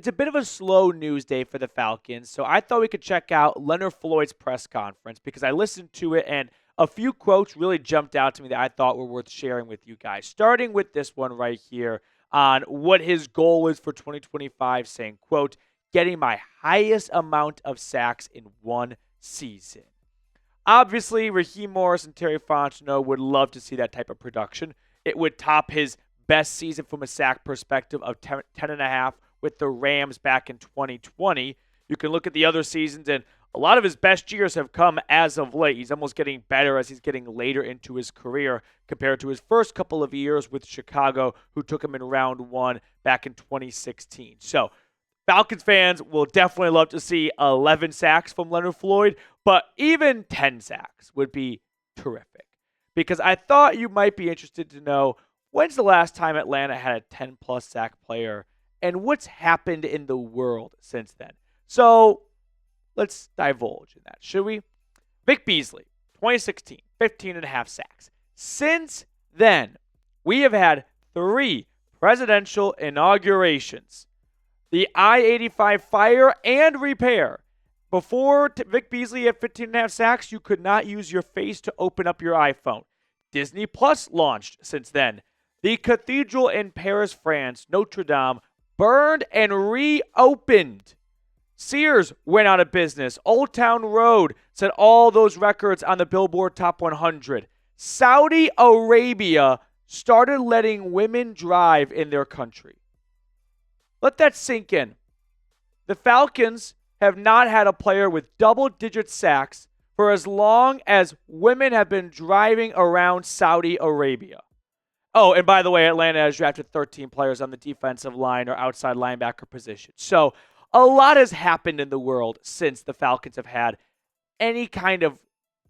it's a bit of a slow news day for the Falcons, so I thought we could check out Leonard Floyd's press conference because I listened to it and a few quotes really jumped out to me that I thought were worth sharing with you guys. Starting with this one right here on what his goal is for 2025, saying, quote, getting my highest amount of sacks in one season. Obviously, Raheem Morris and Terry Fontenot would love to see that type of production. It would top his best season from a sack perspective of 10 and a half with the Rams back in 2020. You can look at the other seasons, and a lot of his best years have come as of late. He's almost getting better as he's getting later into his career compared to his first couple of years with Chicago, who took him in round one back in 2016. So Falcons fans will definitely love to see 11 sacks from Leonard Floyd, but even 10 sacks would be terrific. Because I thought you might be interested to know, when's the last time Atlanta had a 10-plus sack player, and what's happened in the world since then? So let's divulge in that, should we? Vic Beasley, 2016, 15 and a half sacks. Since then, we have had 3 presidential inaugurations. The I-85 fire and repair. Before Vic Beasley had 15 and a half sacks, you could not use your face to open up your iPhone. Disney Plus launched since then. The cathedral in Paris, France, Notre Dame, burned and reopened. Sears went out of business. Old Town Road set all those records on the Billboard Top 100. Saudi Arabia started letting women drive in their country. Let that sink in. The Falcons have not had a player with double-digit sacks for as long as women have been driving around Saudi Arabia. Oh, and by the way, Atlanta has drafted 13 players on the defensive line or outside linebacker position. So a lot has happened in the world since the Falcons have had any kind of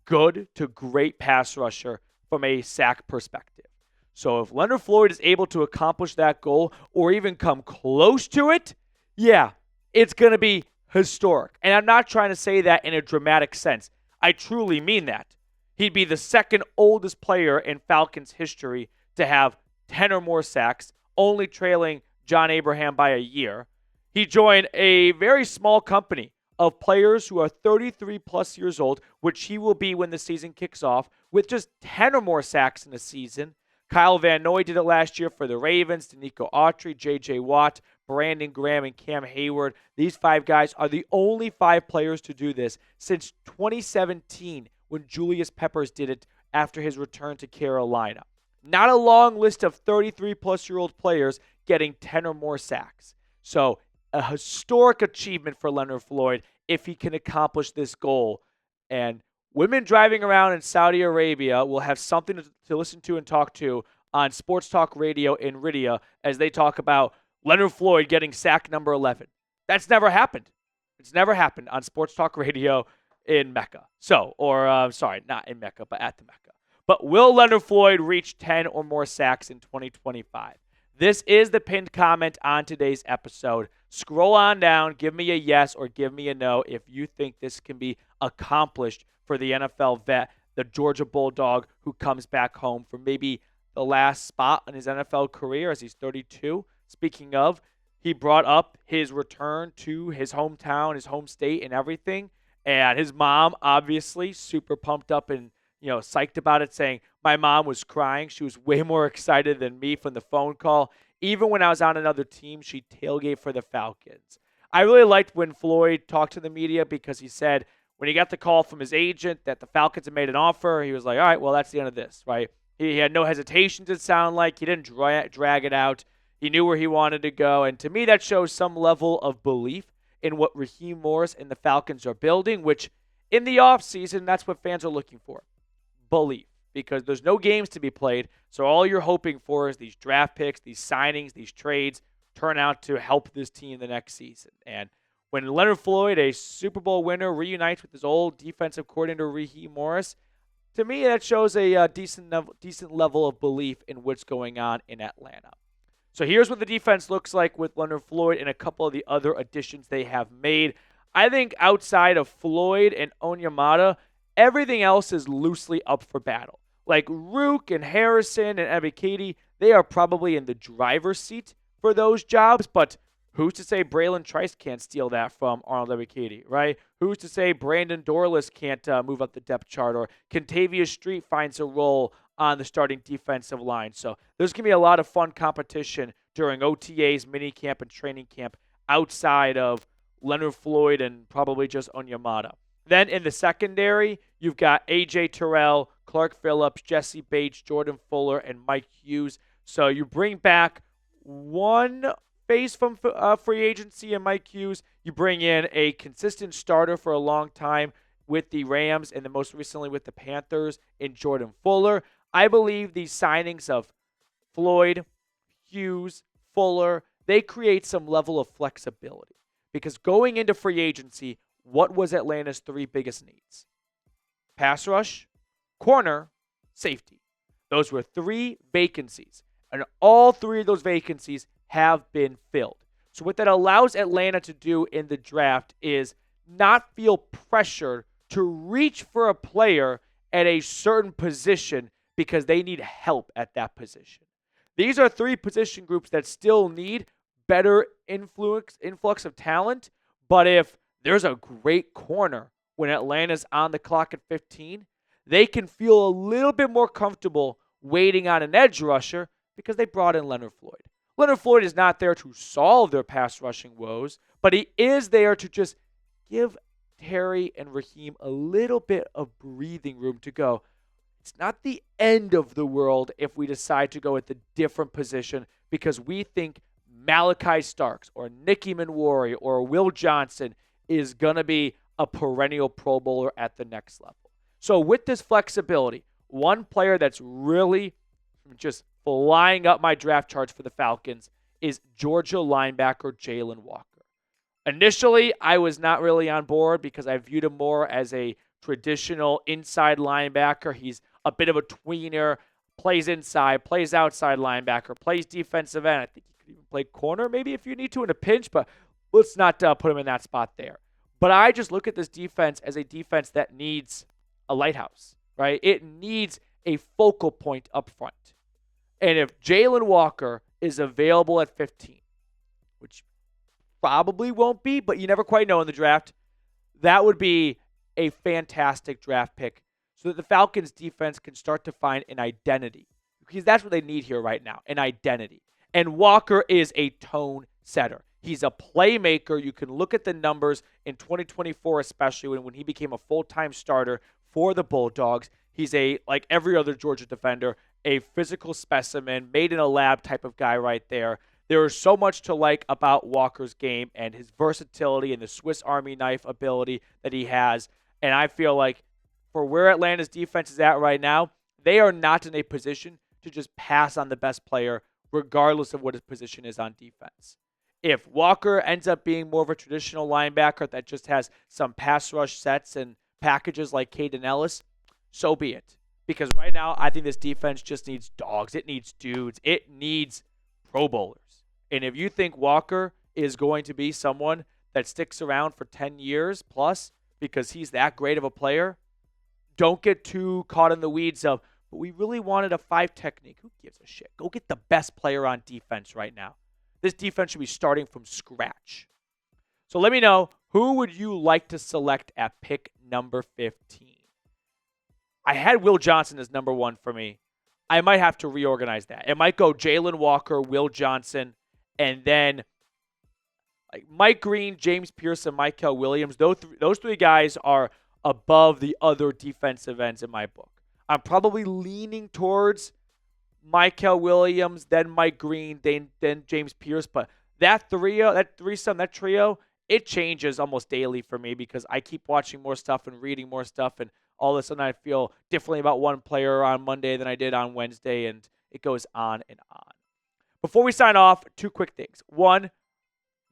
good to great pass rusher from a sack perspective. So if Leonard Floyd is able to accomplish that goal or even come close to it, yeah, it's going to be historic. And I'm not trying to say that in a dramatic sense. I truly mean that. He'd be the second oldest player in Falcons history to have 10 or more sacks, only trailing John Abraham by a year. He joined a very small company of players who are 33-plus years old, which he will be when the season kicks off, with just 10 or more sacks in a season. Kyle Van Noy did it last year for the Ravens, Danico Autry, J.J. Watt, Brandon Graham, and Cam Hayward. These 5 guys are the only 5 players to do this since 2017 when Julius Peppers did it after his return to Carolina. Not a long list of 33-plus-year-old players getting 10 or more sacks. So a historic achievement for Leonard Floyd if he can accomplish this goal. And women driving around in Saudi Arabia will have something to listen to and talk to on Sports Talk Radio in Riyadh as they talk about Leonard Floyd getting sack number 11. That's never happened. It's never happened on Sports Talk Radio in Mecca. Not in Mecca, but at the Mecca. But will Leonard Floyd reach 10 or more sacks in 2025? This is the pinned comment on today's episode. Scroll on down, give me a yes or give me a no if you think this can be accomplished for the NFL vet, the Georgia Bulldog, who comes back home for maybe the last spot in his NFL career as he's 32. Speaking of, he brought up his return to his hometown, his home state, and everything. And his mom, obviously, super pumped up and psyched about it, saying, my mom was crying. She was way more excited than me from the phone call. Even when I was on another team, she tailgate for the Falcons. I really liked when Floyd talked to the media because he said when he got the call from his agent that the Falcons had made an offer, he was like, all right, well, that's the end of this, right? He had no hesitation, to sound like. He didn't drag it out. He knew where he wanted to go. And to me, that shows some level of belief in what Raheem Morris and the Falcons are building, which in the offseason, that's what fans are looking for. Belief, because there's no games to be played, so all you're hoping for is these draft picks, these signings, these trades turn out to help this team the next season. And when Leonard Floyd, a Super Bowl winner, reunites with his old defensive coordinator Raheem Morris, to me that shows a decent level of belief in what's going on in Atlanta. So here's what the defense looks like with Leonard Floyd and a couple of the other additions they have made. I think outside of Floyd and Onyemata, everything else is loosely up for battle. Like Rook and Harrison and Ebiketie, they are probably in the driver's seat for those jobs, but Who's to say Braylon Trice can't steal that from Arnold Ebiketie, right? Who's to say Brandon Dorlus can't move up the depth chart, or Contavious Street finds a role on the starting defensive line? So there's going to be a lot of fun competition during OTAs, minicamp, and training camp outside of Leonard Floyd and probably just Onyemata. Then in the secondary, you've got A.J. Terrell, Clark Phillips, Jesse Bates, Jordan Fuller, and Mike Hughes. So you bring back one face from free agency in Mike Hughes. You bring in a consistent starter for a long time with the Rams and then most recently with the Panthers in Jordan Fuller. I believe these signings of Floyd, Hughes, Fuller, they create some level of flexibility. Because going into free agency, what was Atlanta's three biggest needs? Pass rush, corner, safety. Those were three vacancies. And all three of those vacancies have been filled. So what that allows Atlanta to do in the draft is not feel pressured to reach for a player at a certain position because they need help at that position. These are three position groups that still need better influx of talent, but if there's a great corner when Atlanta's on the clock at 15, they can feel a little bit more comfortable waiting on an edge rusher because they brought in Leonard Floyd. Leonard Floyd is not there to solve their pass rushing woes, but he is there to just give Terry and Raheem a little bit of breathing room to go. It's not the end of the world if we decide to go at the different position because we think Malachi Starks or Nicky Manwari or Will Johnson is going to be a perennial Pro Bowler at the next level. So with this flexibility, one player that's really just flying up my draft charts for the Falcons is Georgia linebacker Jalon Walker. Initially, I was not really on board because I viewed him more as a traditional inside linebacker. He's a bit of a tweener, plays inside, plays outside linebacker, plays defensive end. I think he could even play corner maybe if you need to in a pinch, but let's not put him in that spot there. But I just look at this defense as a defense that needs a lighthouse, right? It needs a focal point up front. And if Jalon Walker is available at 15, which probably won't be, but you never quite know in the draft, that would be a fantastic draft pick so that the Falcons defense can start to find an identity. Because that's what they need here right now, an identity. And Walker is a tone setter. He's a playmaker. You can look at the numbers in 2024, especially when he became a full-time starter for the Bulldogs. He's like every other Georgia defender, a physical specimen, made in a lab type of guy right there. There is so much to like about Walker's game and his versatility and the Swiss Army knife ability that he has. And I feel like for where Atlanta's defense is at right now, they are not in a position to just pass on the best player regardless of what his position is on defense. If Walker ends up being more of a traditional linebacker that just has some pass rush sets and packages like Caden Ellis, so be it. Because right now, I think this defense just needs dogs. It needs dudes. It needs Pro Bowlers. And if you think Walker is going to be someone that sticks around for 10 years plus because he's that great of a player, don't get too caught in the weeds of, but we really wanted a 5 technique. Who gives a shit? Go get the best player on defense right now. This defense should be starting from scratch. So let me know, who would you like to select at pick number 15? I had Will Johnson as number 1 for me. I might have to reorganize that. It might go Jalon Walker, Will Johnson, and then like Mike Green, James Pearson, Mykel Williams. Those three guys are above the other defensive ends in my book. I'm probably leaning towards Mykel Williams, then Mike Green, then James Pierce. But that trio, it changes almost daily for me because I keep watching more stuff and reading more stuff, and all of a sudden I feel differently about one player on Monday than I did on Wednesday, and it goes on and on. Before we sign off, 2 quick things. One,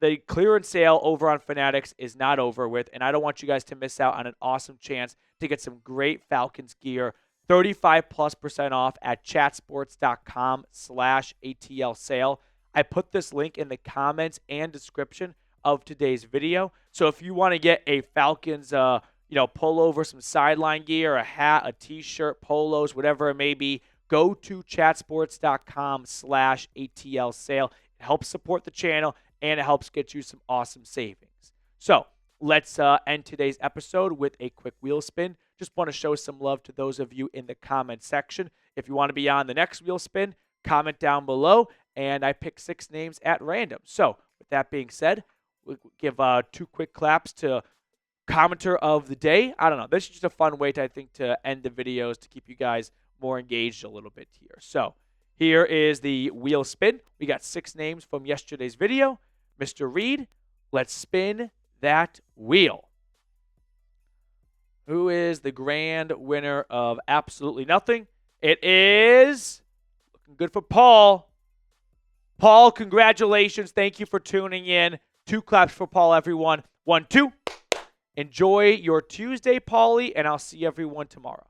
the clearance sale over on Fanatics is not over with, and I don't want you guys to miss out on an awesome chance to get some great Falcons gear. 35+% off at chatsports.com/ATL sale. I put this link in the comments and description of today's video. So if you want to get a Falcons pullover, some sideline gear, a hat, a t-shirt, polos, whatever it may be, go to chatsports.com/ATL sale. It helps support the channel, and it helps get you some awesome savings. So let's end today's episode with a quick wheel spin. Just want to show some love to those of you in the comment section. If you want to be on the next wheel spin, comment down below, and I pick 6 names at random. So with that being said, we'll give 2 quick claps to commenter of the day. I don't know. This is just a fun way to, I think, to end the videos to keep you guys more engaged a little bit here. So here is the wheel spin. We got 6 names from yesterday's video. Mr. Reed, let's spin that wheel. Who is the grand winner of absolutely nothing? It is looking good for Paul. Paul, congratulations. Thank you for tuning in. 2 claps for Paul, everyone. 1, 2. Enjoy your Tuesday, Paulie, and I'll see everyone tomorrow.